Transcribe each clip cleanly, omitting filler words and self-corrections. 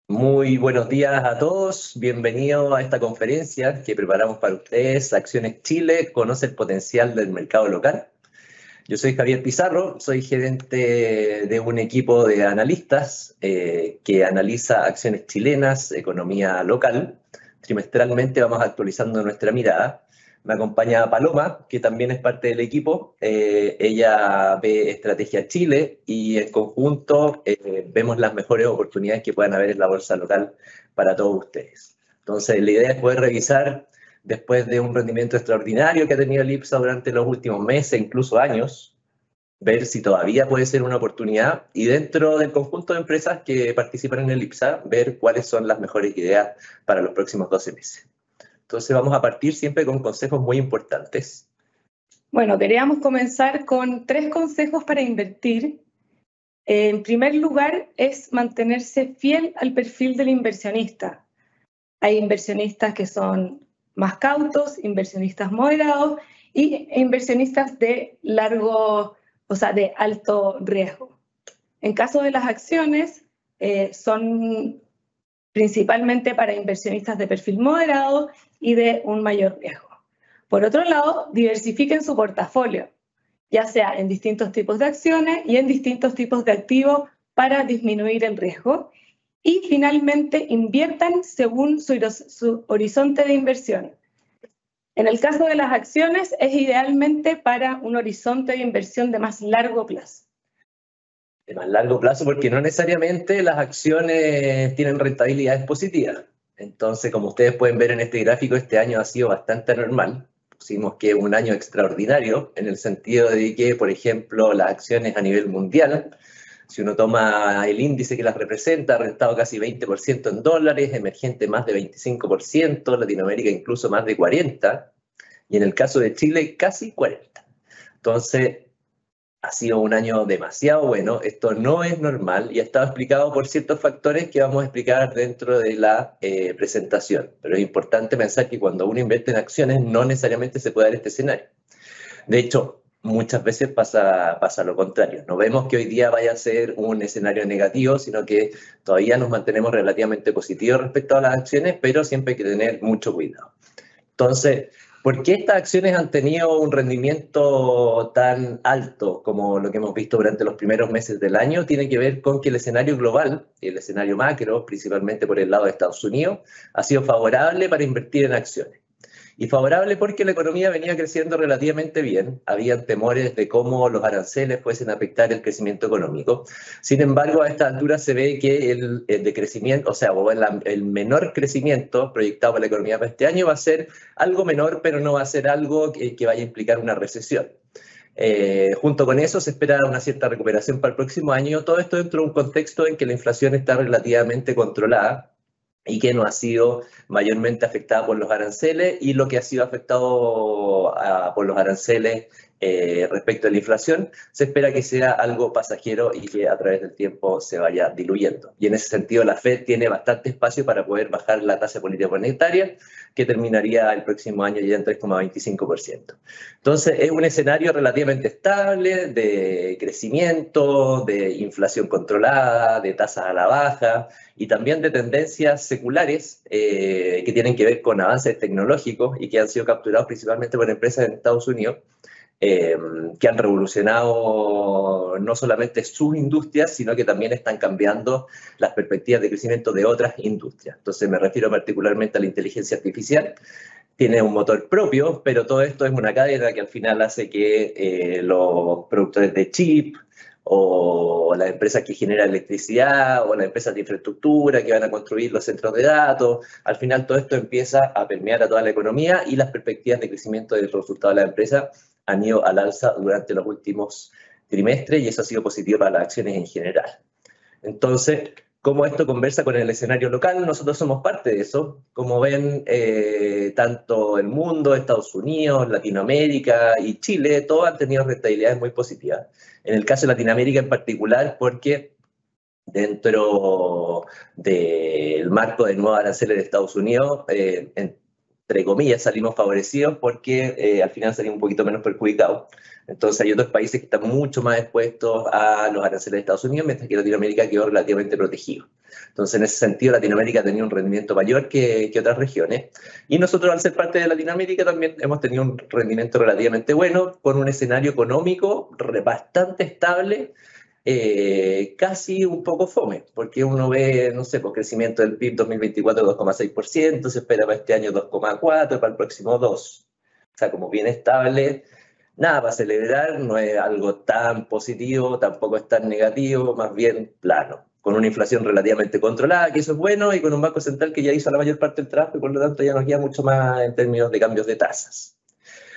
Muy buenos días a todos, bienvenidos a esta conferencia que preparamos para ustedes. Acciones Chile conoce el potencial del mercado local. Yo soy Javier Pizarro, soy gerente de un equipo de analistas que analiza acciones chilenas, economía local. Trimestralmente vamos actualizando nuestra mirada. Me acompaña Paloma, que también es parte del equipo. Ella ve Estrategia Chile y en conjunto vemos las mejores oportunidades que puedan haber en la bolsa local para todos ustedes. Entonces, la idea es poder revisar después de un rendimiento extraordinario que ha tenido el IPSA durante los últimos meses, incluso años, ver si todavía puede ser una oportunidad y dentro del conjunto de empresas que participan en el IPSA, ver cuáles son las mejores ideas para los próximos 12 meses. Entonces vamos a partir siempre con consejos muy importantes. Bueno, queríamos comenzar con 3 consejos para invertir. En primer lugar, es mantenerse fiel al perfil del inversionista. Hay inversionistas que son más cautos, inversionistas moderados e inversionistas de de alto riesgo. En caso de las acciones, son principalmente para inversionistas de perfil moderado y de un mayor riesgo. Por otro lado, diversifiquen su portafolio, ya sea en distintos tipos de acciones y en distintos tipos de activos para disminuir el riesgo. Y finalmente, inviertan según su horizonte de inversión. En el caso de las acciones, es idealmente para un horizonte de inversión de más largo plazo. De más largo plazo, porque no necesariamente las acciones tienen rentabilidades positivas. Entonces, como ustedes pueden ver en este gráfico, este año ha sido bastante anormal. Pusimos que es un año extraordinario en el sentido de que, por ejemplo, las acciones a nivel mundial, si uno toma el índice que las representa, ha rentado casi 20% en dólares, emergente más de 25%, Latinoamérica incluso más de 40%, y en el caso de Chile casi 40%. Entonces, ha sido un año demasiado bueno, esto no es normal y ha estado explicado por ciertos factores que vamos a explicar dentro de la presentación. Pero es importante pensar que cuando uno invierte en acciones no necesariamente se puede dar este escenario. De hecho, muchas veces pasa lo contrario. No vemos que hoy día vaya a ser un escenario negativo, sino que todavía nos mantenemos relativamente positivos respecto a las acciones, pero siempre hay que tener mucho cuidado. Entonces, ¿por qué estas acciones han tenido un rendimiento tan alto como lo que hemos visto durante los primeros meses del año? Tiene que ver con que el escenario global, el escenario macro, principalmente por el lado de Estados Unidos, ha sido favorable para invertir en acciones. Y favorable porque la economía venía creciendo relativamente bien, habían temores de cómo los aranceles fuesen a afectar el crecimiento económico. Sin embargo, a esta altura se ve que el decrecimiento, el menor crecimiento proyectado para la economía para este año va a ser algo menor, pero no va a ser algo que vaya a implicar una recesión. Junto con eso se espera una cierta recuperación para el próximo año, todo esto dentro de un contexto en que la inflación está relativamente controlada y que no ha sido mayormente afectada por los aranceles, y lo que ha sido afectado por los aranceles respecto a la inflación, se espera que sea algo pasajero y que a través del tiempo se vaya diluyendo. Y en ese sentido la Fed tiene bastante espacio para poder bajar la tasa política monetaria, que terminaría el próximo año ya en 3,25%. Entonces es un escenario relativamente estable de crecimiento, de inflación controlada, de tasas a la baja y también de tendencias seculares que tienen que ver con avances tecnológicos y que han sido capturados principalmente por empresas en Estados Unidos, que han revolucionado no solamente sus industrias, sino que también están cambiando las perspectivas de crecimiento de otras industrias. Entonces me refiero particularmente a la inteligencia artificial. Tiene un motor propio, pero todo esto es una cadena que al final hace que los productores de chip o las empresas que generan electricidad o las empresas de infraestructura que van a construir los centros de datos, al final todo esto empieza a permear a toda la economía y las perspectivas de crecimiento del resultado de la empresa han ido al alza durante los últimos trimestres y eso ha sido positivo para las acciones en general. Entonces, ¿cómo esto conversa con el escenario local? Nosotros somos parte de eso. Como ven, tanto el mundo, Estados Unidos, Latinoamérica y Chile, todos han tenido rentabilidades muy positivas. En el caso de Latinoamérica en particular, porque dentro del marco de nuevos aranceles de Estados Unidos, entre comillas, salimos favorecidos porque al final salimos un poquito menos perjudicados. Entonces hay otros países que están mucho más expuestos a los aranceles de Estados Unidos, mientras que Latinoamérica quedó relativamente protegido. Entonces, en ese sentido, Latinoamérica ha tenido un rendimiento mayor que otras regiones. Y nosotros, al ser parte de Latinoamérica, también hemos tenido un rendimiento relativamente bueno, con un escenario económico bastante estable, casi un poco fome, porque uno ve, no sé, pues crecimiento del PIB 2024 2,6%, se espera para este año 2,4%, para el próximo 2%. O sea, como bien estable, nada para celebrar, no es algo tan positivo, tampoco es tan negativo, más bien plano, con una inflación relativamente controlada, que eso es bueno, y con un Banco Central que ya hizo la mayor parte del trabajo y por lo tanto ya nos guía mucho más en términos de cambios de tasas.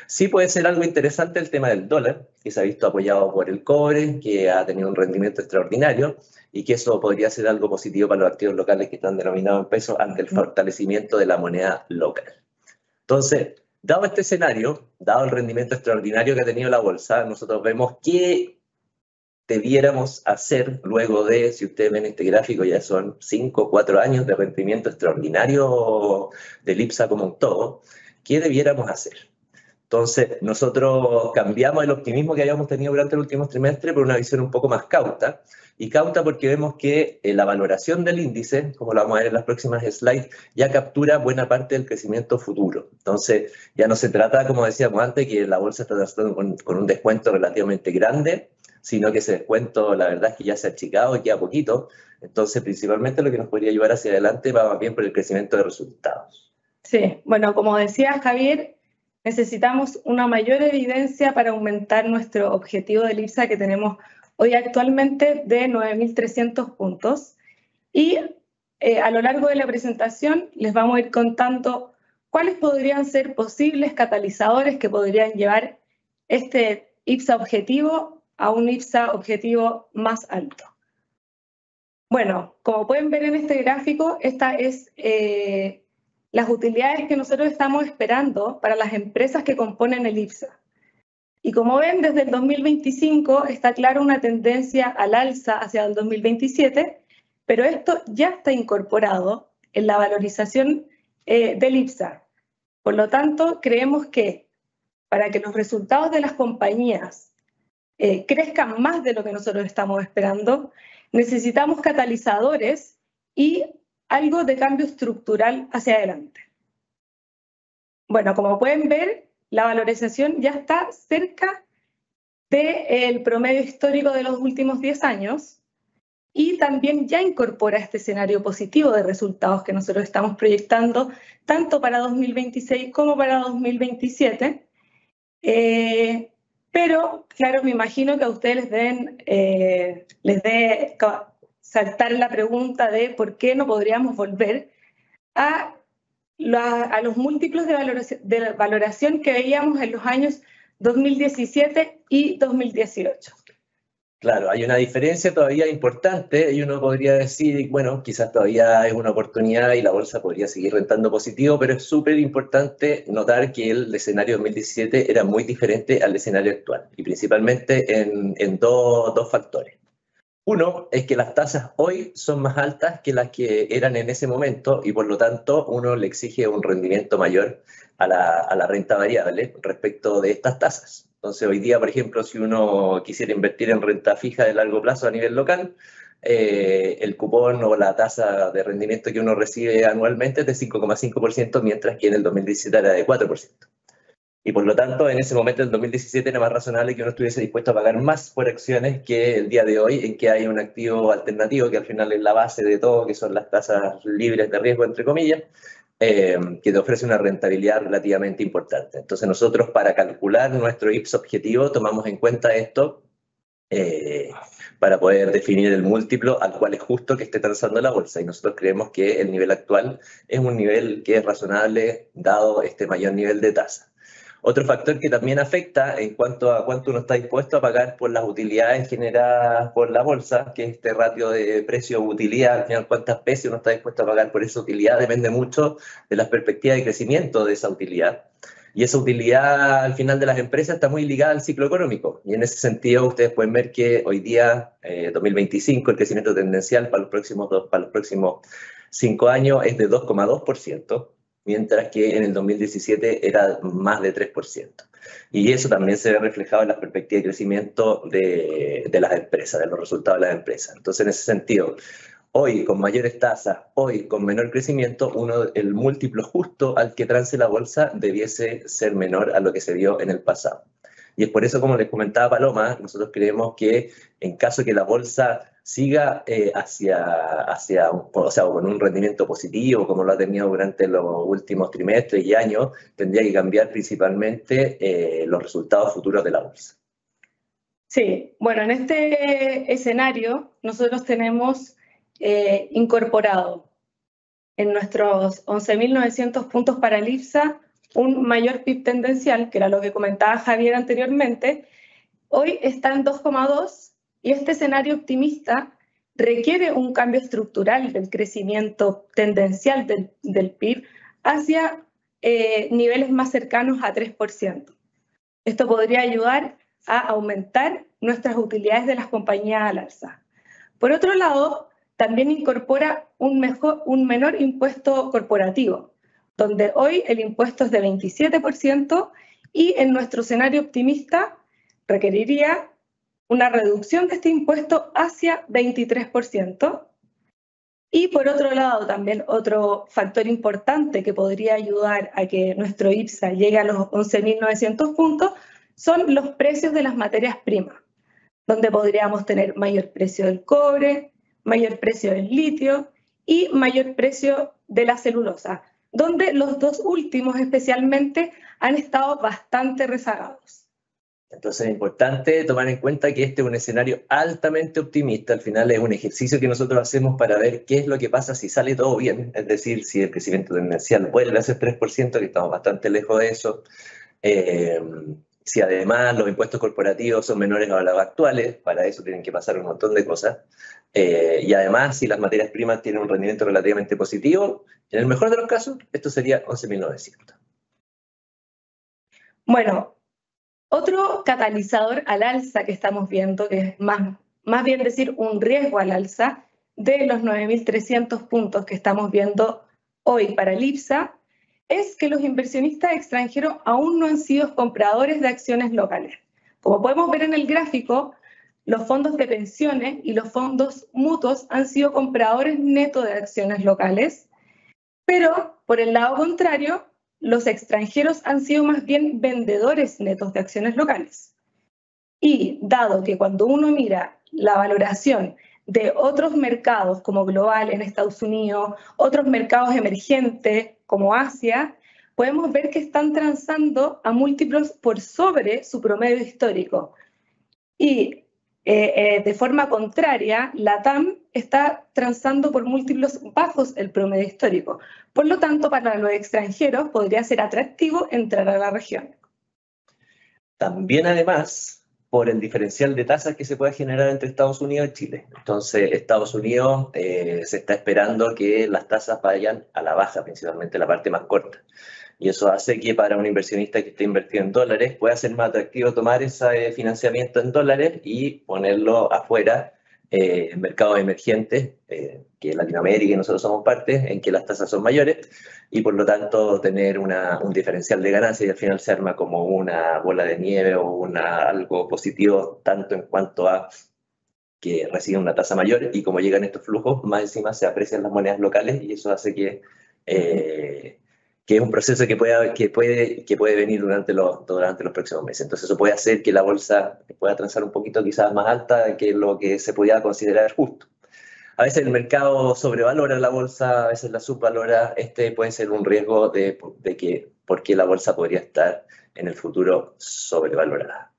Sí puede ser algo interesante el tema del dólar, que se ha visto apoyado por el cobre, que ha tenido un rendimiento extraordinario y que eso podría ser algo positivo para los activos locales que están denominados en pesos ante el fortalecimiento de la moneda local. Entonces, dado este escenario, dado el rendimiento extraordinario que ha tenido la bolsa, nosotros vemos qué debiéramos hacer luego de, si ustedes ven este gráfico, ya son 5 o 4 años de rendimiento extraordinario del IPSA como un todo, ¿qué debiéramos hacer? Entonces, nosotros cambiamos el optimismo que habíamos tenido durante el último trimestre por una visión un poco más cauta, y cauta porque vemos que la valoración del índice, como lo vamos a ver en las próximas slides, ya captura buena parte del crecimiento futuro. Entonces, ya no se trata, como decíamos antes, que la bolsa está tratando con un descuento relativamente grande, sino que ese descuento, la verdad es que ya se ha achicado y queda poquito. Entonces, principalmente lo que nos podría llevar hacia adelante va más bien por el crecimiento de resultados. Sí, bueno, como decía Javier, necesitamos una mayor evidencia para aumentar nuestro objetivo del IPSA que tenemos hoy actualmente de 9.300 puntos. Y a lo largo de la presentación les vamos a ir contando cuáles podrían ser posibles catalizadores que podrían llevar este IPSA objetivo a un IPSA objetivo más alto. Bueno, como pueden ver en este gráfico, esta es las utilidades que nosotros estamos esperando para las empresas que componen el IPSA. Y como ven, desde el 2025 está clara una tendencia al alza hacia el 2027, pero esto ya está incorporado en la valorización del IPSA. Por lo tanto, creemos que para que los resultados de las compañías crezcan más de lo que nosotros estamos esperando, necesitamos catalizadores y algo de cambio estructural hacia adelante. Bueno, como pueden ver, la valorización ya está cerca del promedio histórico de los últimos 10 años y también ya incorpora este escenario positivo de resultados que nosotros estamos proyectando tanto para 2026 como para 2027. Pero, claro, me imagino que a ustedes les debe saltar la pregunta de por qué no podríamos volver a los múltiplos de valoración que veíamos en los años 2017 y 2018. Claro, hay una diferencia todavía importante y uno podría decir, bueno, quizás todavía es una oportunidad y la bolsa podría seguir rentando positivo, pero es súper importante notar que el escenario 2017 era muy diferente al escenario actual y principalmente en dos factores. Uno es que las tasas hoy son más altas que las que eran en ese momento y por lo tanto uno le exige un rendimiento mayor a la renta variable respecto de estas tasas. Entonces hoy día, por ejemplo, si uno quisiera invertir en renta fija de largo plazo a nivel local, el cupón o la tasa de rendimiento que uno recibe anualmente es de 5,5%, mientras que en el 2017 era de 4%. Y por lo tanto, en ese momento, en 2017, era más razonable que uno estuviese dispuesto a pagar más por acciones que el día de hoy, en que hay un activo alternativo que al final es la base de todo, que son las tasas libres de riesgo, entre comillas, que te ofrece una rentabilidad relativamente importante. Entonces nosotros, para calcular nuestro IPSA objetivo, tomamos en cuenta esto para poder definir el múltiplo al cual es justo que esté transando la bolsa. Y nosotros creemos que el nivel actual es un nivel que es razonable dado este mayor nivel de tasa. Otro factor que también afecta en cuanto a cuánto uno está dispuesto a pagar por las utilidades generadas por la bolsa, que es este ratio de precio-utilidad, al final cuántas veces uno está dispuesto a pagar por esa utilidad, depende mucho de las perspectivas de crecimiento de esa utilidad. Y esa utilidad al final de las empresas está muy ligada al ciclo económico. Y en ese sentido ustedes pueden ver que hoy día, 2025, el crecimiento tendencial para los próximos 5 años es de 2,2%. Mientras que en el 2017 era más de 3%. Y eso también se ve reflejado en las perspectivas de crecimiento de las empresas, de los resultados de las empresas. Entonces, en ese sentido, hoy con mayores tasas, hoy con menor crecimiento, el múltiplo justo al que trance la bolsa debiese ser menor a lo que se vio en el pasado. Y es por eso, como les comentaba Paloma, nosotros creemos que en caso que la bolsa siga con un rendimiento positivo, como lo ha tenido durante los últimos trimestres y años, tendría que cambiar principalmente los resultados futuros de la bolsa. Sí, bueno, en este escenario nosotros tenemos incorporado en nuestros 11.900 puntos para el IPSA un mayor PIB tendencial, que era lo que comentaba Javier anteriormente. Hoy está en 2,2 y este escenario optimista requiere un cambio estructural del crecimiento tendencial del PIB hacia niveles más cercanos a 3%. Esto podría ayudar a aumentar nuestras utilidades de las compañías al alza. Por otro lado, también incorpora un menor impuesto corporativo, donde hoy el impuesto es de 27% y en nuestro escenario optimista requeriría una reducción de este impuesto hacia 23%. Y por otro lado, también otro factor importante que podría ayudar a que nuestro IPSA llegue a los 11.900 puntos son los precios de las materias primas, donde podríamos tener mayor precio del cobre, mayor precio del litio y mayor precio de la celulosa, donde los dos últimos especialmente han estado bastante rezagados. Entonces es importante tomar en cuenta que este es un escenario altamente optimista. Al final es un ejercicio que nosotros hacemos para ver qué es lo que pasa si sale todo bien, es decir, si el crecimiento tendencial vuelve a ser 3%, que estamos bastante lejos de eso, si además los impuestos corporativos son menores a los actuales, para eso tienen que pasar un montón de cosas, y además si las materias primas tienen un rendimiento relativamente positivo, en el mejor de los casos, esto sería 11.900. Bueno, otro catalizador al alza que estamos viendo, que es más bien decir un riesgo al alza, de los 9.300 puntos que estamos viendo hoy para el IPSA, es que los inversionistas extranjeros aún no han sido compradores de acciones locales. Como podemos ver en el gráfico, los fondos de pensiones y los fondos mutuos han sido compradores netos de acciones locales, pero por el lado contrario, los extranjeros han sido más bien vendedores netos de acciones locales. Y dado que cuando uno mira la valoración de otros mercados como global en Estados Unidos, otros mercados emergentes como Asia, podemos ver que están transando a múltiplos por sobre su promedio histórico. Y de forma contraria, la TAM está transando por múltiplos bajos el promedio histórico. Por lo tanto, para los extranjeros podría ser atractivo entrar a la región. También, además, por el diferencial de tasas que se puede generar entre Estados Unidos y Chile. Entonces, Estados Unidos se está esperando que las tasas vayan a la baja, principalmente la parte más corta. Y eso hace que para un inversionista que esté invertido en dólares pueda ser más atractivo tomar ese financiamiento en dólares y ponerlo afuera en mercados emergentes, que Latinoamérica y nosotros somos parte, en que las tasas son mayores y por lo tanto tener un diferencial de ganancia y al final se arma como una bola de nieve o algo positivo tanto en cuanto a que reciben una tasa mayor y como llegan estos flujos, más encima se aprecian las monedas locales y eso hace que es un proceso que puede venir durante los próximos meses. Entonces eso puede hacer que la bolsa pueda transar un poquito quizás más alta que lo que se podía considerar justo. A veces el mercado sobrevalora la bolsa, a veces la subvalora. Este puede ser un riesgo de que por qué la bolsa podría estar en el futuro sobrevalorada.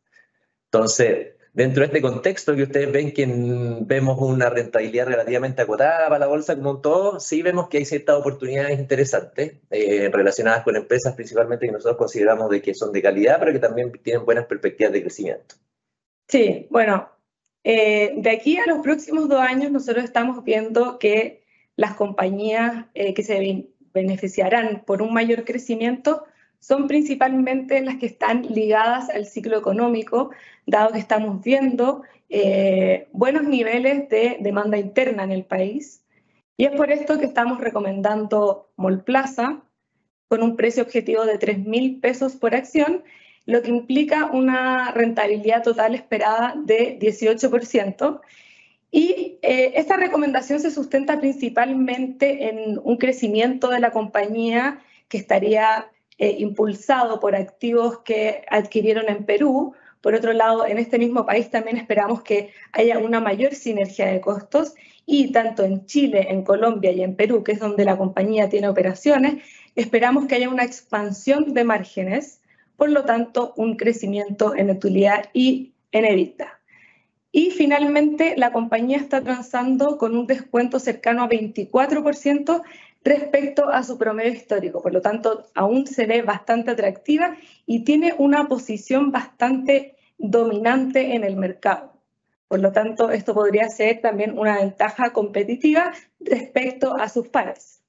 Entonces, dentro de este contexto que ustedes ven que vemos una rentabilidad relativamente acotada para la bolsa como un todo, sí vemos que hay ciertas oportunidades interesantes relacionadas con empresas principalmente que nosotros consideramos de que son de calidad, pero que también tienen buenas perspectivas de crecimiento. Sí, bueno, de aquí a los próximos 2 años nosotros estamos viendo que las compañías que se beneficiarán por un mayor crecimiento son principalmente las que están ligadas al ciclo económico, dado que estamos viendo buenos niveles de demanda interna en el país. Y es por esto que estamos recomendando Mallplaza con un precio objetivo de 3.000 pesos por acción, lo que implica una rentabilidad total esperada de 18%. Y esta recomendación se sustenta principalmente en un crecimiento de la compañía que estaría impulsado por activos que adquirieron en Perú. Por otro lado, en este mismo país también esperamos que haya una mayor sinergia de costos y tanto en Chile, en Colombia y en Perú, que es donde la compañía tiene operaciones, esperamos que haya una expansión de márgenes, por lo tanto, un crecimiento en utilidad y en EBITDA. Y finalmente, la compañía está transando con un descuento cercano a 24% respecto a su promedio histórico. Por lo tanto, aún se ve bastante atractiva y tiene una posición bastante dominante en el mercado. Por lo tanto, esto podría ser también una ventaja competitiva respecto a sus pares.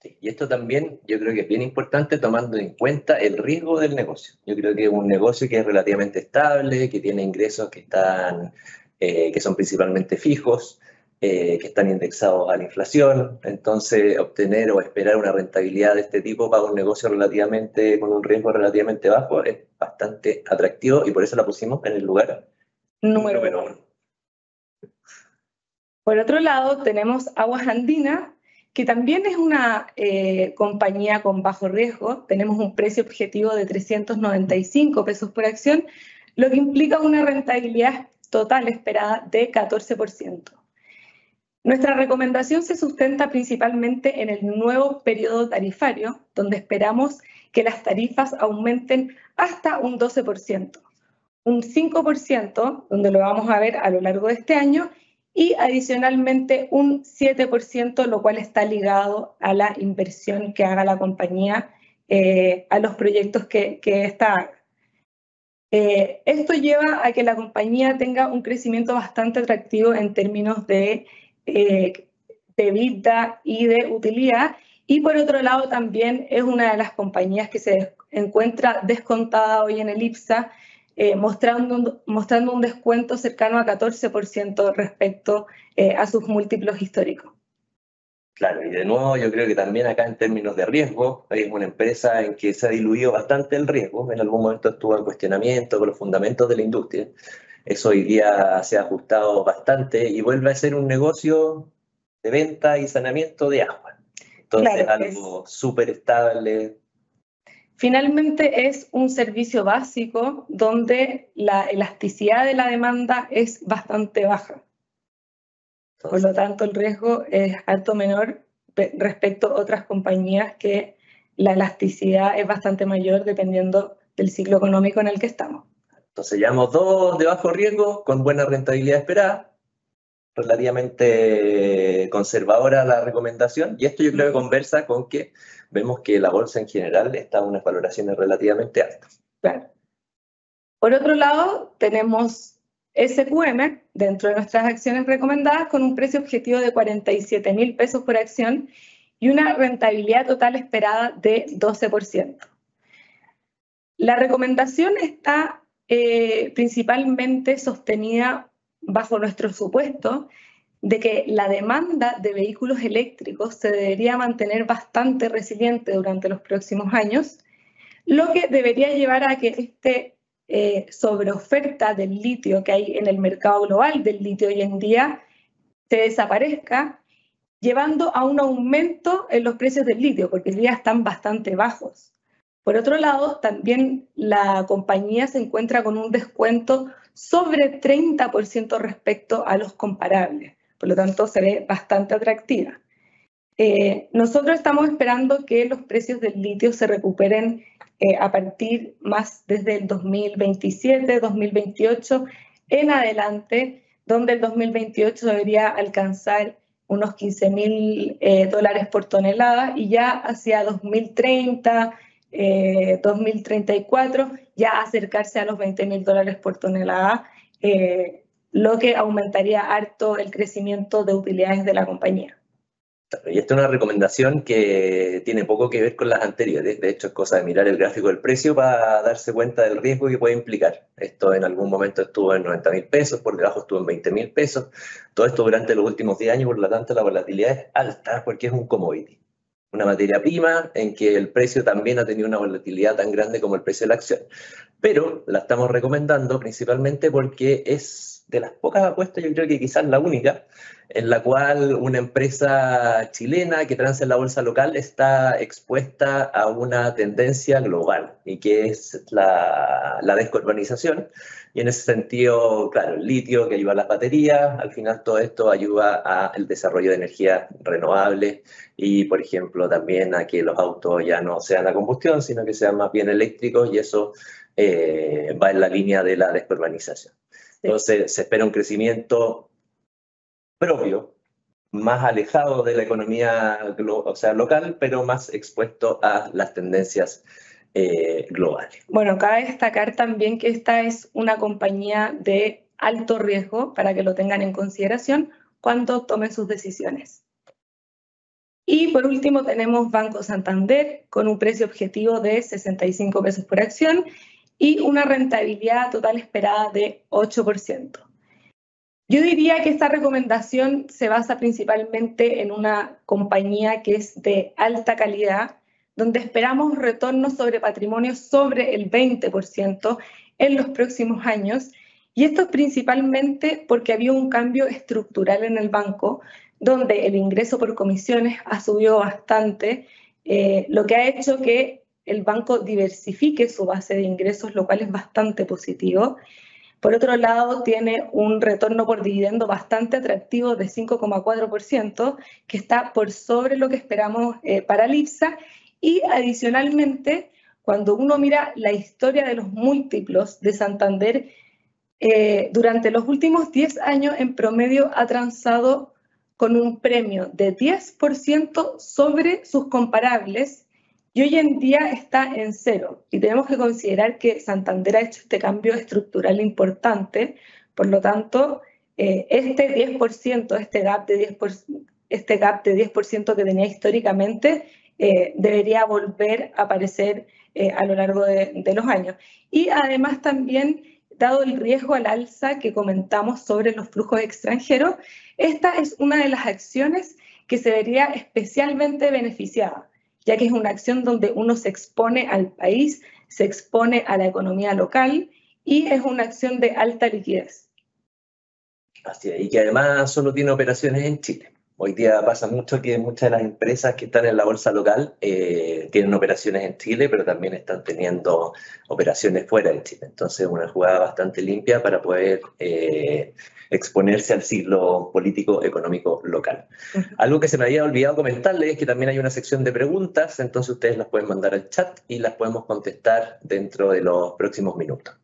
Sí, y esto también yo creo que es bien importante tomando en cuenta el riesgo del negocio. Yo creo que es un negocio que es relativamente estable, que tiene ingresos que son principalmente fijos, que están indexados a la inflación. Entonces, obtener o esperar una rentabilidad de este tipo para un negocio con un riesgo relativamente bajo es bastante atractivo y por eso la pusimos en el lugar número 1. Por otro lado, tenemos Aguas Andinas, que también es una compañía con bajo riesgo. Tenemos un precio objetivo de 395 pesos por acción, lo que implica una rentabilidad total esperada de 14%. Nuestra recomendación se sustenta principalmente en el nuevo periodo tarifario, donde esperamos que las tarifas aumenten hasta un 12%, un 5%, donde lo vamos a ver a lo largo de este año, y adicionalmente un 7%, lo cual está ligado a la inversión que haga la compañía, a los proyectos que ésta haga. Esto lleva a que la compañía tenga un crecimiento bastante atractivo en términos de EBITDA y de utilidad, y por otro lado también es una de las compañías que se encuentra descontada hoy en el IPSA, mostrando un descuento cercano a 14% respecto a sus múltiplos históricos. Claro, y de nuevo yo creo que también acá en términos de riesgo, es una empresa en que se ha diluido bastante el riesgo, en algún momento estuvo en cuestionamiento con los fundamentos de la industria, eso hoy día se ha ajustado bastante y vuelve a ser un negocio de venta y saneamiento de agua. Entonces Claro, algo súper estable. Finalmente es un servicio básico donde la elasticidad de la demanda es bastante baja. Por lo tanto, el riesgo es alto menor respecto a otras compañías que la elasticidad es bastante mayor dependiendo del ciclo económico en el que estamos. Entonces llevamos dos de bajo riesgo con buena rentabilidad esperada, relativamente conservadora la recomendación, y esto yo creo que conversa con que vemos que la bolsa en general está en unas valoraciones relativamente altas. Claro. Por otro lado, tenemos SQM dentro de nuestras acciones recomendadas con un precio objetivo de 47.000 pesos por acción y una rentabilidad total esperada de 12%. La recomendación está principalmente sostenida bajo nuestro supuesto de que la demanda de vehículos eléctricos se debería mantener bastante resiliente durante los próximos años, lo que debería llevar a que sobreoferta del litio que hay en el mercado global del litio hoy en día se desaparezca, llevando a un aumento en los precios del litio, porque hoy día están bastante bajos. Por otro lado, también la compañía se encuentra con un descuento sobre 30% respecto a los comparables, por lo tanto se ve bastante atractiva. Nosotros estamos esperando que los precios del litio se recuperen a partir más desde el 2027, 2028 en adelante, donde el 2028 debería alcanzar unos $15.000 por tonelada y ya hacia 2030, 2034, ya acercarse a los $20.000 por tonelada, lo que aumentaría harto el crecimiento de utilidades de la compañía. Y esta es una recomendación que tiene poco que ver con las anteriores. De hecho, es cosa de mirar el gráfico del precio para darse cuenta del riesgo que puede implicar. Esto en algún momento estuvo en 90.000 pesos, por debajo estuvo en 20.000 pesos. Todo esto durante los últimos 10 años, por lo tanto, la volatilidad es alta porque es un commodity. Una materia prima en que el precio también ha tenido una volatilidad tan grande como el precio de la acción. Pero la estamos recomendando principalmente porque es de las pocas apuestas, yo creo que quizás la única, en la cual una empresa chilena que transa en la bolsa local está expuesta a una tendencia global, y que es la descarbonización. Y en ese sentido, claro, el litio que ayuda a las baterías, al final todo esto ayuda al desarrollo de energías renovables y, por ejemplo, también a que los autos ya no sean a combustión, sino que sean más bien eléctricos, y eso va en la línea de la descarbonización. Entonces, se espera un crecimiento propio, más alejado de la economía local, pero más expuesto a las tendencias globales. Bueno, cabe destacar también que esta es una compañía de alto riesgo, para que lo tengan en consideración cuando tomen sus decisiones. Y por último tenemos Banco Santander con un precio objetivo de 65 pesos por acción y una rentabilidad total esperada de 8%. Yo diría que esta recomendación se basa principalmente en una compañía que es de alta calidad, donde esperamos retornos sobre patrimonio sobre el 20% en los próximos años, y esto es principalmente porque había un cambio estructural en el banco, donde el ingreso por comisiones ha subido bastante, lo que ha hecho que el banco diversifique su base de ingresos, lo cual es bastante positivo. Por otro lado, tiene un retorno por dividendo bastante atractivo de 5,4%, que está por sobre lo que esperamos para el IPSA. Y adicionalmente, cuando uno mira la historia de los múltiplos de Santander, durante los últimos 10 años en promedio ha transado con un premio de 10% sobre sus comparables, y hoy en día está en 0. Y tenemos que considerar que Santander ha hecho este cambio estructural importante, por lo tanto, este 10%, este gap de 10% que tenía históricamente, debería volver a aparecer a lo largo de los años. Y además también, dado el riesgo al alza que comentamos sobre los flujos extranjeros, esta es una de las acciones que se vería especialmente beneficiada, ya que es una acción donde uno se expone al país, se expone a la economía local y es una acción de alta liquidez. Así es, y que además solo tiene operaciones en Chile. Hoy día pasa mucho que muchas de las empresas que están en la bolsa local tienen operaciones en Chile, pero también están teniendo operaciones fuera de Chile. Entonces, una jugada bastante limpia para poder exponerse al ciclo político económico local. Algo que se me había olvidado comentarles es que también hay una sección de preguntas, entonces ustedes las pueden mandar al chat y las podemos contestar dentro de los próximos minutos.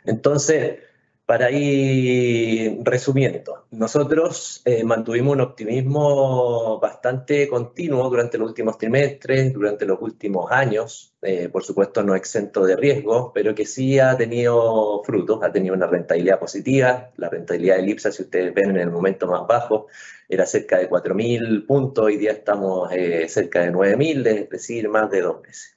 Entonces, para ir resumiendo, nosotros mantuvimos un optimismo bastante continuo durante los últimos trimestres, durante los últimos años, por supuesto no exento de riesgo, pero que sí ha tenido frutos, ha tenido una rentabilidad positiva. La rentabilidad del IPSA, si ustedes ven en el momento más bajo, era cerca de 4.000 puntos, hoy día estamos cerca de 9.000, es decir, más de 2 veces.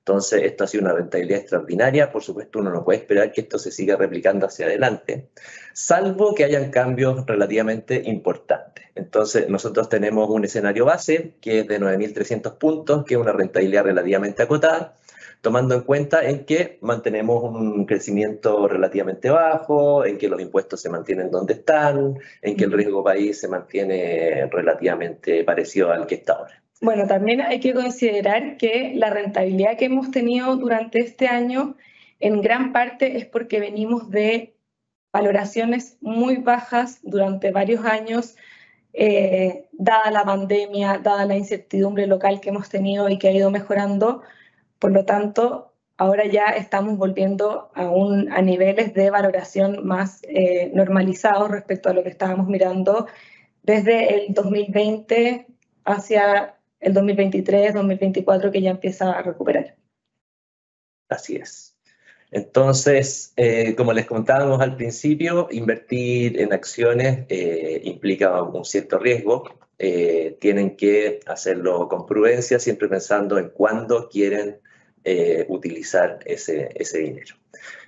Entonces, esto ha sido una rentabilidad extraordinaria. Por supuesto, uno no puede esperar que esto se siga replicando hacia adelante, salvo que hayan cambios relativamente importantes. Entonces, nosotros tenemos un escenario base que es de 9.300 puntos, que es una rentabilidad relativamente acotada, tomando en cuenta en que mantenemos un crecimiento relativamente bajo, en que los impuestos se mantienen donde están, en que el riesgo país se mantiene relativamente parecido al que está ahora. Bueno, también hay que considerar que la rentabilidad que hemos tenido durante este año en gran parte es porque venimos de valoraciones muy bajas durante varios años, dada la pandemia, dada la incertidumbre local que hemos tenido y que ha ido mejorando. Por lo tanto, ahora ya estamos volviendo a niveles de valoración más normalizados respecto a lo que estábamos mirando desde el 2020 hacia el 2023, 2024, que ya empieza a recuperar. Así es. Entonces, como les contábamos al principio, invertir en acciones implica un cierto riesgo. Tienen que hacerlo con prudencia, siempre pensando en cuándo quieren utilizar ese dinero.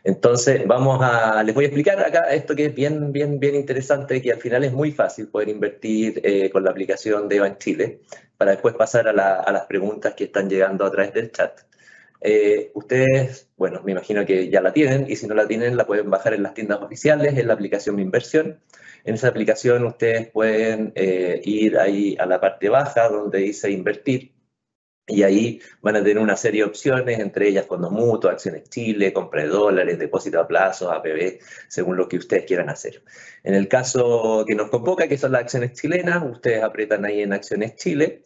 Entonces, les voy a explicar acá esto que es bien interesante, que al final es muy fácil poder invertir con la aplicación de Banchile, para después pasar a las preguntas que están llegando a través del chat. Ustedes, bueno, me imagino que ya la tienen, y si no la tienen, la pueden bajar en las tiendas oficiales, en la aplicación Mi Inversión. En esa aplicación ustedes pueden ir ahí a la parte baja donde dice Invertir, y ahí van a tener una serie de opciones, entre ellas fondos mutuos, acciones Chile, compra de dólares, depósito a plazo, APB, según lo que ustedes quieran hacer. En el caso que nos convoca, que son las acciones chilenas, ustedes aprietan ahí en Acciones Chile,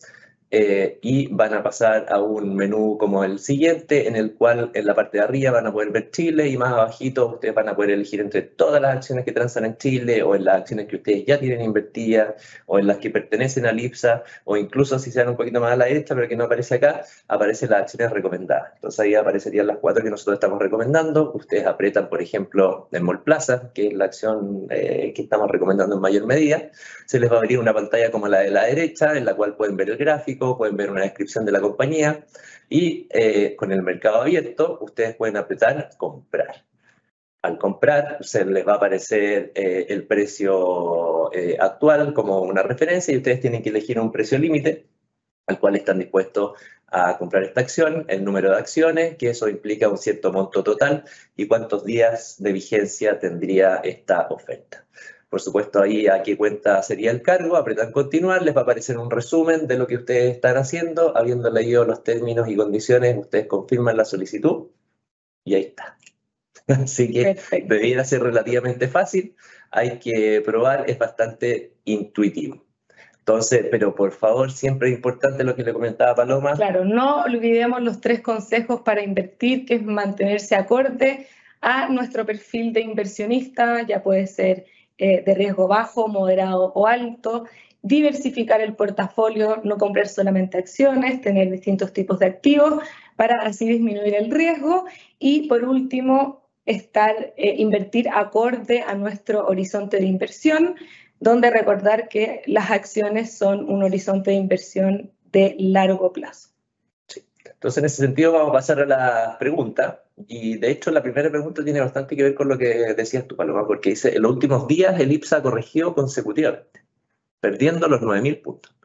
y van a pasar a un menú como el siguiente, en el cual en la parte de arriba van a poder ver Chile, y más abajito ustedes van a poder elegir entre todas las acciones que transan en Chile, o en las acciones que ustedes ya tienen invertidas, o en las que pertenecen a IPSA, o incluso si se dan un poquito más a la derecha, pero que no aparece acá, aparecen las acciones recomendadas. Entonces ahí aparecerían las 4 que nosotros estamos recomendando. Ustedes aprietan, por ejemplo, en Mallplaza, que es la acción que estamos recomendando en mayor medida. Se les va a abrir una pantalla como la de la derecha, en la cual pueden ver el gráfico, pueden ver una descripción de la compañía, y con el mercado abierto ustedes pueden apretar comprar. Al comprar se les va a aparecer el precio actual como una referencia, y ustedes tienen que elegir un precio límite al cual están dispuestos a comprar esta acción, el número de acciones, que eso implica un cierto monto total, y cuántos días de vigencia tendría esta oferta. Por supuesto, ahí a qué cuenta sería el cargo, apretan continuar, les va a aparecer un resumen de lo que ustedes están haciendo. Habiendo leído los términos y condiciones, ustedes confirman la solicitud y ahí está. Así que Perfecto. debiera ser relativamente fácil, hay que probar, es bastante intuitivo. Entonces, pero por favor, siempre es importante lo que le comentaba Paloma. Claro, no olvidemos los 3 consejos para invertir, que es mantenerse acorde a nuestro perfil de inversionista, ya puede ser de riesgo bajo, moderado o alto, diversificar el portafolio, no comprar solamente acciones, tener distintos tipos de activos para así disminuir el riesgo, y por último, invertir acorde a nuestro horizonte de inversión, donde recordar que las acciones son un horizonte de inversión de largo plazo. Sí. Entonces, en ese sentido, vamos a pasar a la pregunta. Y de hecho, la primera pregunta tiene bastante que ver con lo que decías tú, Paloma, porque dice: en los últimos días el IPSA ha corregido consecutivamente, perdiendo los 9.000 puntos.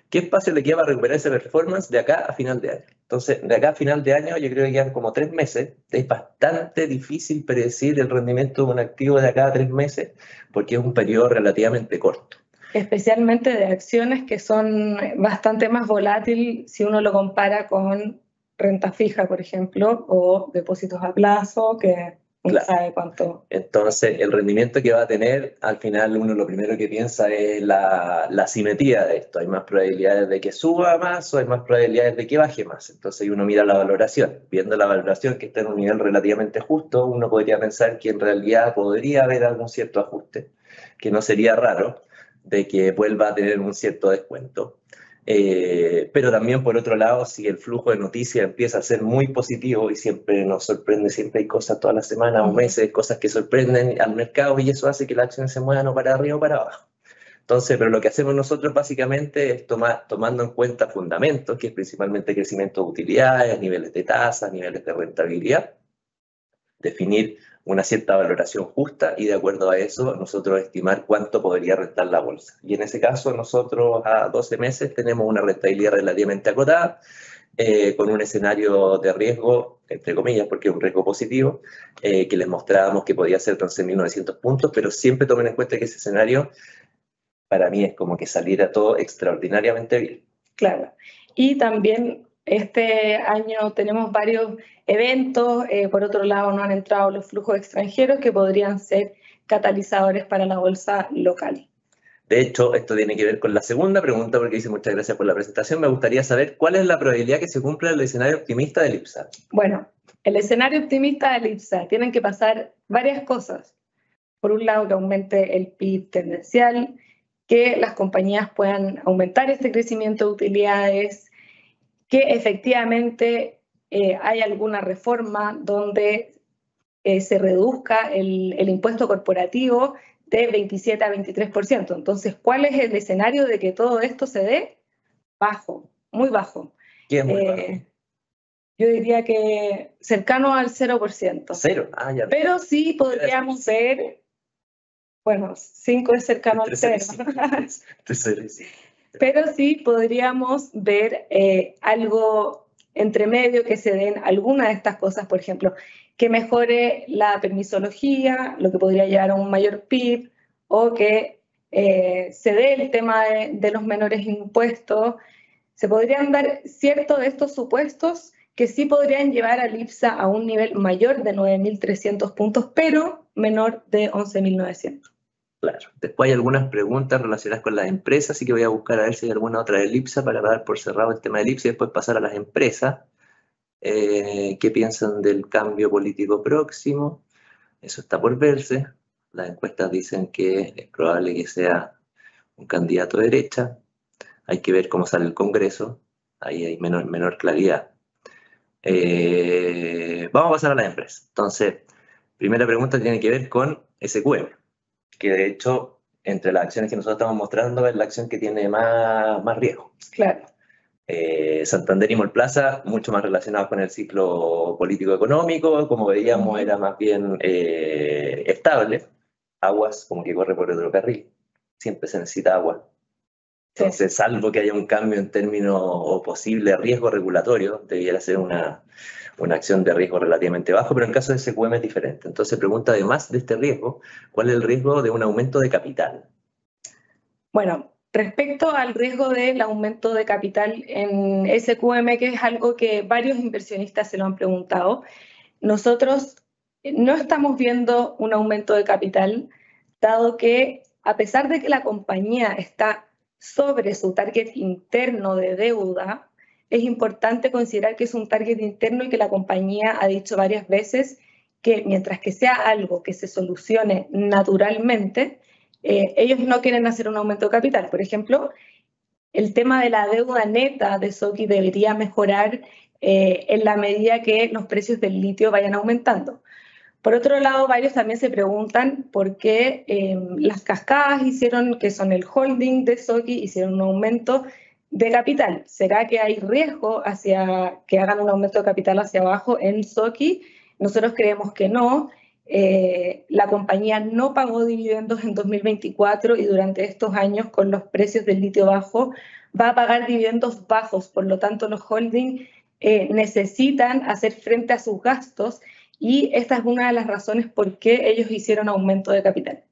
¿Qué espacio le queda para recuperar esa performance de acá a final de año? Entonces, de acá a final de año, yo creo que quedan como 3 meses. Es bastante difícil predecir el rendimiento de un activo de acá a 3 meses, porque es un periodo relativamente corto. Especialmente de acciones que son bastante más volátiles si uno lo compara con renta fija, por ejemplo, o depósitos a plazo, que uno sabe cuánto. Entonces, el rendimiento que va a tener, al final uno lo primero que piensa es la simetría de esto. Hay más probabilidades de que suba más, o hay más probabilidades de que baje más. Entonces uno mira la valoración. Viendo la valoración, que está en un nivel relativamente justo, uno podría pensar que en realidad podría haber algún cierto ajuste, que no sería raro, de que vuelva a tener un cierto descuento. Pero también, por otro lado, si el flujo de noticias empieza a ser muy positivo, y siempre nos sorprende, siempre hay cosas todas las semanas o meses, cosas que sorprenden al mercado, y eso hace que las acciones se muevan o para arriba o para abajo. Entonces, pero lo que hacemos nosotros básicamente es tomando en cuenta fundamentos, que es principalmente crecimiento de utilidades, niveles de tasas, niveles de rentabilidad, definir una cierta valoración justa, y de acuerdo a eso nosotros estimar cuánto podría rentar la bolsa. Y en ese caso nosotros a 12 meses tenemos una rentabilidad relativamente acotada, con un escenario de riesgo, entre comillas, porque es un riesgo positivo, que les mostrábamos que podía ser 11.900 puntos, pero siempre tomen en cuenta que ese escenario para mí es como que saliera todo extraordinariamente bien. Claro. Y también este año tenemos varios eventos, por otro lado no han entrado los flujos extranjeros que podrían ser catalizadores para la bolsa local. De hecho, esto tiene que ver con la segunda pregunta, porque dice: muchas gracias por la presentación, me gustaría saber cuál es la probabilidad que se cumpla el escenario optimista del IPSA. Bueno, el escenario optimista del IPSA, tienen que pasar varias cosas. Por un lado, que aumente el PIB tendencial, que las compañías puedan aumentar este crecimiento de utilidades, que efectivamente hay alguna reforma donde se reduzca el impuesto corporativo de 27 a 23%. Entonces, ¿cuál es el escenario de que todo esto se dé? Bajo, muy bajo. ¿Qué es muy bajo? Yo diría que cercano al 0%. ¿Cero? Ya. Pero sí podríamos ver, bueno, 5 es cercano al 0. Pero sí podríamos ver algo entre medio que se den alguna de estas cosas, por ejemplo, que mejore la permisología, lo que podría llevar a un mayor PIB, o que se dé el tema de los menores impuestos. Se podrían dar ciertos de estos supuestos que sí podrían llevar al IPSA a un nivel mayor de 9.300 puntos, pero menor de 11.900. Claro. Después hay algunas preguntas relacionadas con las empresas, así que voy a buscar a ver si hay alguna otra del IPSA para dar por cerrado el tema del IPSA y después pasar a las empresas. ¿Qué piensan del cambio político próximo? Eso está por verse. Las encuestas dicen que es probable que sea un candidato de derecha. Hay que ver cómo sale el Congreso. Ahí hay menor claridad. Vamos a pasar a las empresas. Entonces, primera pregunta tiene que ver con SQM, que de hecho, entre las acciones que nosotros estamos mostrando, es la acción que tiene más riesgo. Claro. Santander y Mallplaza, mucho más relacionados con el ciclo político-económico, como veíamos, era más bien estable. Aguas, como que corre por otro carril, siempre se necesita agua. Entonces, salvo que haya un cambio en términos o posible riesgo regulatorio, debiera ser una acción de riesgo relativamente bajo, pero en el caso de SQM es diferente. Entonces, pregunta además de este riesgo, ¿cuál es el riesgo de un aumento de capital? Bueno, respecto al riesgo del aumento de capital en SQM, que es algo que varios inversionistas se lo han preguntado, nosotros no estamos viendo un aumento de capital, dado que a pesar de que la compañía está sobre su target interno de deuda, es importante considerar que es un target interno y que la compañía ha dicho varias veces que mientras que sea algo que se solucione naturalmente, ellos no quieren hacer un aumento de capital. Por ejemplo, el tema de la deuda neta de Soki debería mejorar en la medida que los precios del litio vayan aumentando. Por otro lado, varios también se preguntan por qué las cascadas hicieron, que son el holding de Soki, hicieron un aumento de capital. ¿Será que hay riesgo hacia que hagan un aumento de capital hacia abajo en Soki? Nosotros creemos que no. La compañía no pagó dividendos en 2024 y durante estos años, con los precios del litio bajo, va a pagar dividendos bajos. Por lo tanto, los holdings necesitan hacer frente a sus gastos y esta es una de las razones por qué ellos hicieron aumento de capital.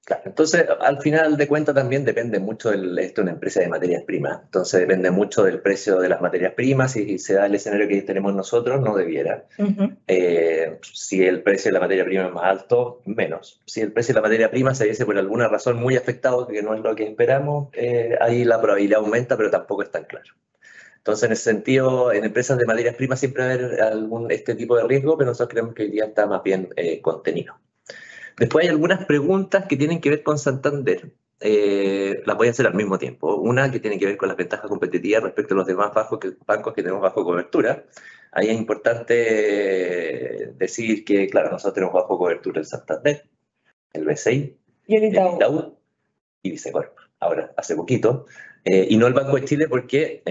Claro, entonces, al final de cuentas también depende mucho de una empresa de materias primas. Entonces, depende mucho del precio de las materias primas. Si se da el escenario que tenemos nosotros, no debiera. Si el precio de la materia prima es más alto, menos. Si el precio de la materia prima se viese por alguna razón muy afectado, que no es lo que esperamos, ahí la probabilidad aumenta, pero tampoco es tan claro. Entonces, en ese sentido, en empresas de materias primas siempre va a haber este tipo de riesgo, pero nosotros creemos que hoy día está más bien contenido. Después hay algunas preguntas que tienen que ver con Santander. Las voy a hacer al mismo tiempo. Una que tiene que ver con las ventajas competitivas respecto a los demás bancos que tenemos bajo cobertura. Ahí es importante decir que, claro, nosotros tenemos bajo cobertura el Santander, el BCI, el Itaú y Vicecorp. Ahora, hace poquito. Y no el Banco de Chile porque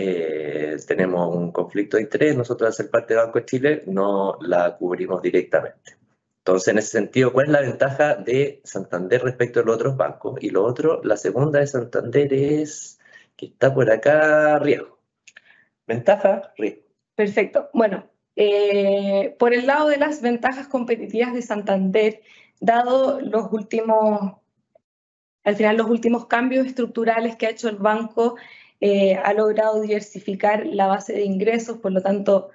tenemos un conflicto de interés. Nosotros, al ser parte del Banco de Chile, no la cubrimos directamente. Entonces, en ese sentido, ¿cuál es la ventaja de Santander respecto a los otros bancos? Y lo otro, la segunda de Santander es que está por acá, riesgo. Ventaja, riesgo. Perfecto. Bueno, por el lado de las ventajas competitivas de Santander, dado los últimos cambios estructurales que ha hecho el banco, ha logrado diversificar la base de ingresos, por lo tanto,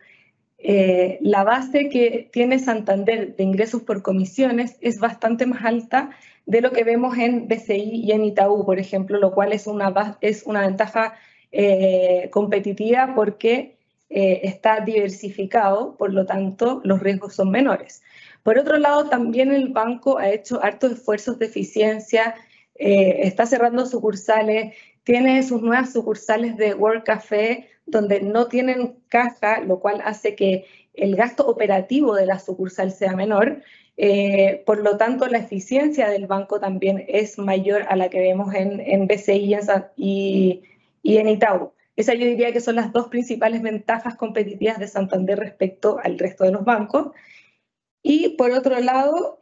la base que tiene Santander de ingresos por comisiones es bastante más alta de lo que vemos en BCI y en Itaú, por ejemplo, lo cual es una ventaja competitiva porque está diversificado, por lo tanto, los riesgos son menores. Por otro lado, también el banco ha hecho hartos esfuerzos de eficiencia, está cerrando sucursales, tiene sus nuevas sucursales de World Café, donde no tienen caja, lo cual hace que el gasto operativo de la sucursal sea menor. Por lo tanto, la eficiencia del banco también es mayor a la que vemos en BCI y en Itaú. Esa yo diría que son las dos principales ventajas competitivas de Santander respecto al resto de los bancos. Y por otro lado,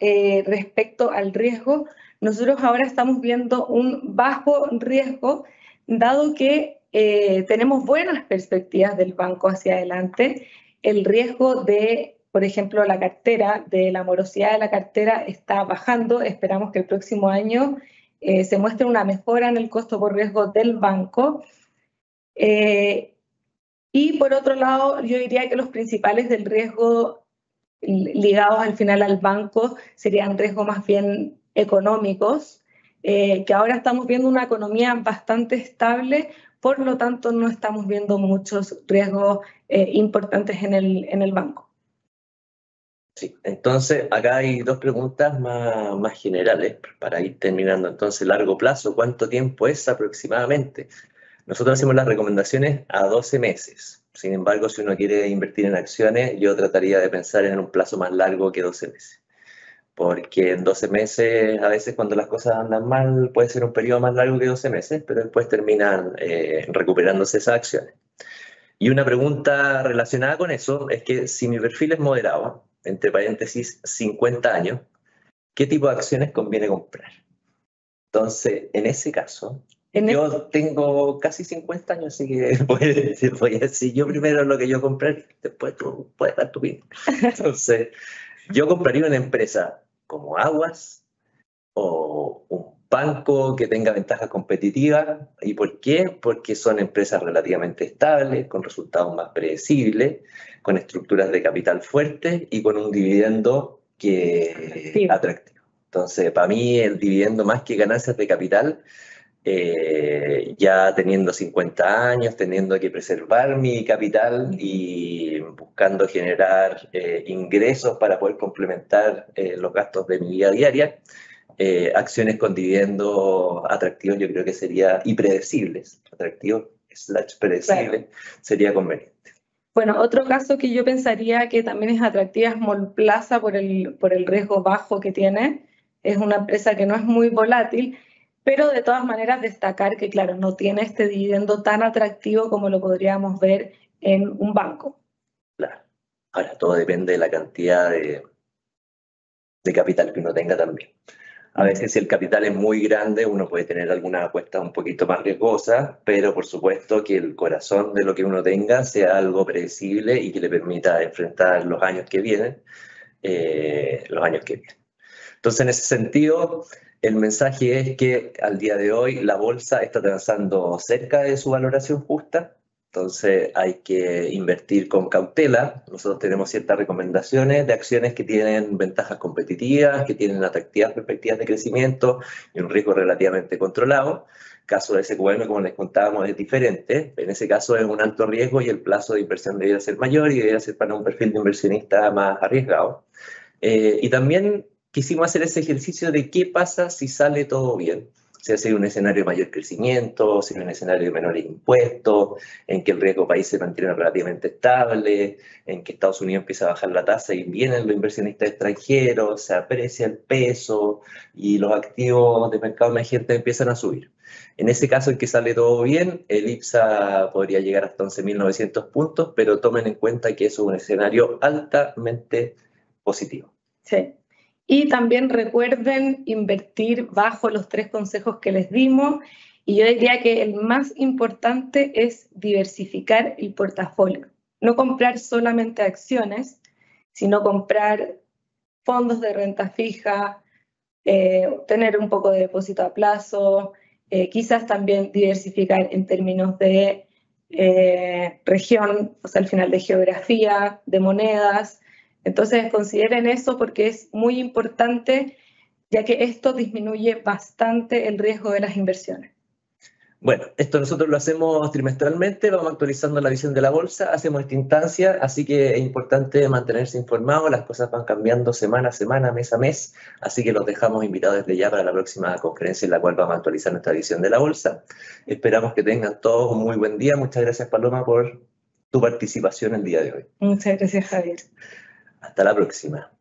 respecto al riesgo, nosotros ahora estamos viendo un bajo riesgo, dado que tenemos buenas perspectivas del banco hacia adelante. El riesgo de, por ejemplo, la cartera, de la morosidad de la cartera está bajando. Esperamos que el próximo año se muestre una mejora en el costo por riesgo del banco. Y por otro lado, yo diría que los principales del riesgo ligados al final al banco serían riesgos más bien económicos, que ahora estamos viendo una economía bastante estable, por lo tanto no estamos viendo muchos riesgos importantes en el banco. Sí, entonces acá hay dos preguntas más generales para ir terminando. Entonces, largo plazo, ¿cuánto tiempo es aproximadamente? Nosotros hacemos las recomendaciones a 12 meses. Sin embargo, si uno quiere invertir en acciones, yo trataría de pensar en un plazo más largo que 12 meses. Porque en 12 meses, a veces cuando las cosas andan mal, puede ser un periodo más largo que 12 meses, pero después terminan recuperándose esas acciones. Y una pregunta relacionada con eso es que si mi perfil es moderado, entre paréntesis 50 años, ¿qué tipo de acciones conviene comprar? Entonces, en ese caso, yo tengo casi 50 años, así que voy a decir yo primero lo que yo compré, después tú puedes dar tu opinión. Entonces, yo compraría una empresa como Aguas o un banco que tenga ventajas competitivas. ¿Y por qué? Porque son empresas relativamente estables, con resultados más predecibles, con estructuras de capital fuertes y con un dividendo que atractivo. Entonces, para mí el dividendo más que ganancias de capital, ya teniendo 50 años, teniendo que preservar mi capital y buscando generar ingresos para poder complementar los gastos de mi vida diaria, acciones con dividendos atractivos yo creo que sería, y predecibles, atractivos / predecibles, claro, sería conveniente. Bueno, otro caso que yo pensaría que también es atractiva es Mallplaza por el riesgo bajo que tiene. Es una empresa que no es muy volátil, pero de todas maneras destacar que, claro, no tiene este dividendo tan atractivo como lo podríamos ver en un banco. Claro. Ahora, todo depende de la cantidad de capital que uno tenga también. A veces si el capital es muy grande, uno puede tener algunas apuestas un poquito más riesgosas, pero por supuesto que el corazón de lo que uno tenga sea algo predecible y que le permita enfrentar los años que vienen. Entonces, en ese sentido, el mensaje es que al día de hoy la bolsa está transando cerca de su valoración justa. Entonces hay que invertir con cautela. Nosotros tenemos ciertas recomendaciones de acciones que tienen ventajas competitivas, que tienen atractivas perspectivas de crecimiento y un riesgo relativamente controlado. El caso de SQM, como les contábamos, es diferente. En ese caso es un alto riesgo y el plazo de inversión debería ser mayor y debería ser para un perfil de inversionista más arriesgado. Y también quisimos hacer ese ejercicio de qué pasa si sale todo bien. Si hace un escenario de mayor crecimiento, si hay un escenario de menores impuestos, en que el riesgo país se mantiene relativamente estable, en que Estados Unidos empieza a bajar la tasa y vienen los inversionistas extranjeros, se aprecia el peso y los activos de mercado emergente empiezan a subir. En ese caso en que sale todo bien, el IPSA podría llegar hasta 11.900 puntos, pero tomen en cuenta que eso es un escenario altamente positivo. Sí. Y también recuerden invertir bajo los 3 consejos que les dimos. Y yo diría que el más importante es diversificar el portafolio. No comprar solamente acciones, sino comprar fondos de renta fija, tener un poco de depósito a plazo, quizás también diversificar en términos de región, o sea, al final de geografía, de monedas. Entonces consideren eso porque es muy importante, ya que esto disminuye bastante el riesgo de las inversiones. Bueno, esto nosotros lo hacemos trimestralmente, vamos actualizando la visión de la bolsa, hacemos esta instancia, así que es importante mantenerse informado, las cosas van cambiando semana a semana, mes a mes, así que los dejamos invitados desde ya para la próxima conferencia en la cual vamos a actualizar nuestra visión de la bolsa. Esperamos que tengan todos un muy buen día. Muchas gracias, Paloma, por tu participación el día de hoy. Muchas gracias, Javier. Hasta la próxima.